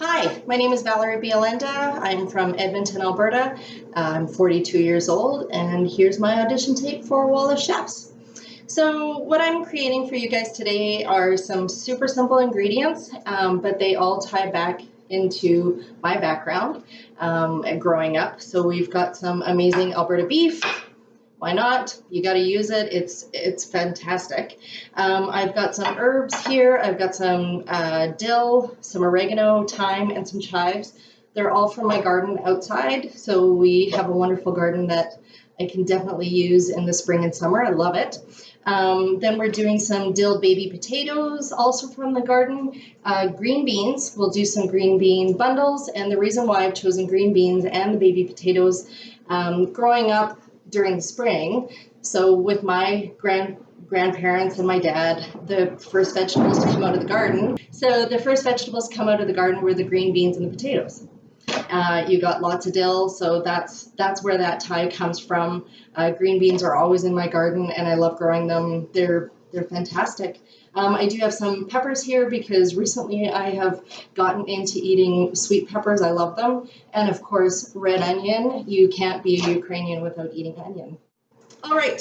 Hi, my name is Valerie Bielenda. I'm from Edmonton, Alberta. I'm 42 years old, and here's my audition tape for Wall of Chefs. So what I'm creating for you guys today are some super simple ingredients, but they all tie back into my background and growing up. So we've got some amazing Alberta beef. Why not? You got to use it. It's fantastic. I've got some herbs here. I've got some dill, some oregano, thyme, and some chives. They're all from my garden outside. So we have a wonderful garden that I can definitely use in the spring and summer. I love it. Then we're doing some dill baby potatoes, also from the garden. Green beans, we'll do some green bean bundles. And the reason why I've chosen green beans and the baby potatoes, growing up during the spring, so with my grandparents and my dad, the first vegetables to come out of the garden. So the first vegetables to come out of the garden were the green beans and the potatoes. You got lots of dill, so that's where that tie comes from. Green beans are always in my garden, and I love growing them. They're fantastic. I do have some peppers here because recently I have gotten into eating sweet peppers. I love them. And of course, red onion. You can't be a Ukrainian without eating onion. All right,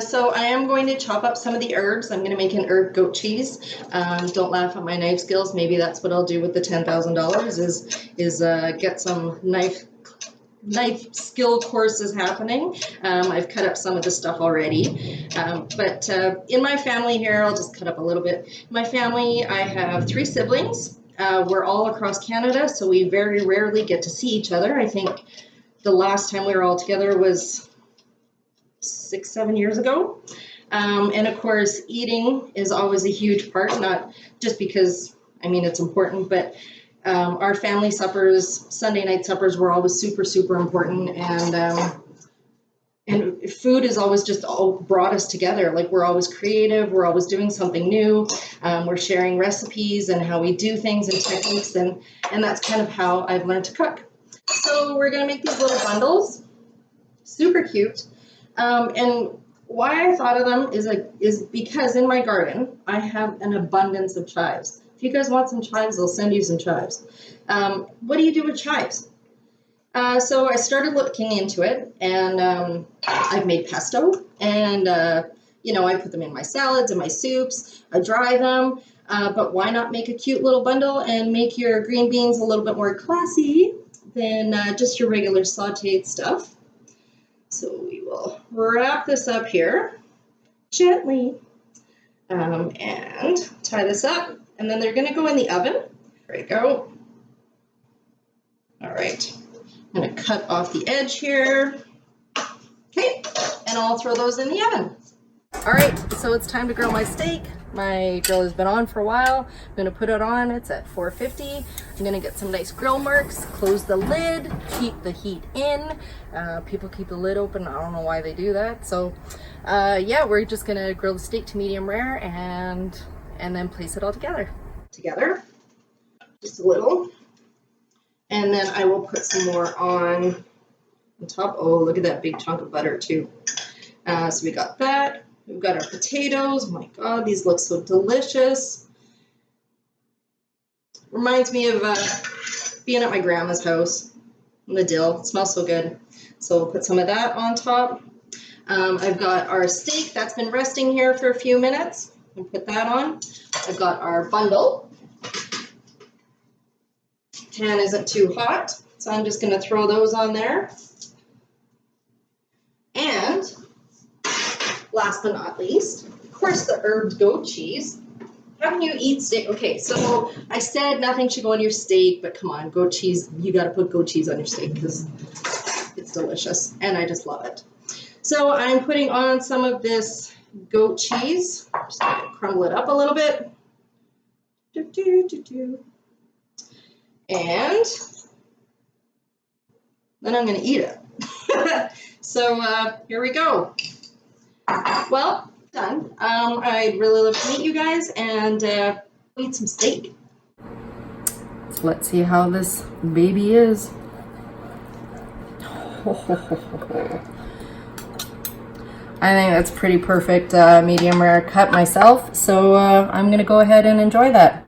so I am going to chop up some of the herbs. I'm going to make an herb goat cheese. Don't laugh at my knife skills. Maybe that's what I'll do with the $10,000 is get some knife skill courses happening. I've cut up some of the stuff already, but in my family here, I'll just cut up a little bit. In my family, I have 3 siblings. We're all across Canada, so we very rarely get to see each other. I think the last time we were all together was 6-7 years ago. And of course, eating is always a huge part, not just because, I mean, it's important, but our family suppers, Sunday night suppers, were always super, super important. And food has always just all brought us together. Like, we're always creative. We're always doing something new. We're sharing recipes and how we do things and techniques. And that's kind of how I've learned to cook. So we're going to make these little bundles. Super cute. And why I thought of them is because in my garden, I have an abundance of chives. If you guys want some chives, I'll send you some chives. What do you do with chives? So I started looking into it, and I've made pesto, and I put them in my salads and my soups. I dry them, but why not make a cute little bundle and make your green beans a little bit more classy than just your regular sautéed stuff? So we will wrap this up here gently and tie this up. And then they're going to go in the oven. There we go. All right. I'm going to cut off the edge here. Okay. And I'll throw those in the oven. All right. So it's time to grill my steak. My grill has been on for a while. I'm going to put it on. It's at 450. I'm going to get some nice grill marks, close the lid, keep the heat in. People keep the lid open. I don't know why they do that. So yeah, we're just going to grill the steak to medium rare and then place it all together, just a little. And then I will put some more on top. Oh, look at that big chunk of butter too. So we got that. We've got our potatoes. Oh my God, these look so delicious. Reminds me of being at my grandma's house. The dill, it smells so good. So we'll put some of that on top. I've got our steak that's been resting here for a few minutes. I'll put that on. I've got our bundle. Pan isn't too hot, so I'm just going to throw those on there. And last but not least, of course, the herb goat cheese. How can you eat steak? Okay, so I said nothing should go on your steak, but come on, goat cheese, you got to put goat cheese on your steak because it's delicious, and I just love it. So I'm putting on some of this goat cheese. Just going to crumble it up a little bit. And then I'm going to eat it. So here we go. Well, done. I'd really love to meet you guys and eat some steak. So let's see how this baby is. I think that's pretty perfect medium rare cut myself. So I'm going to go ahead and enjoy that.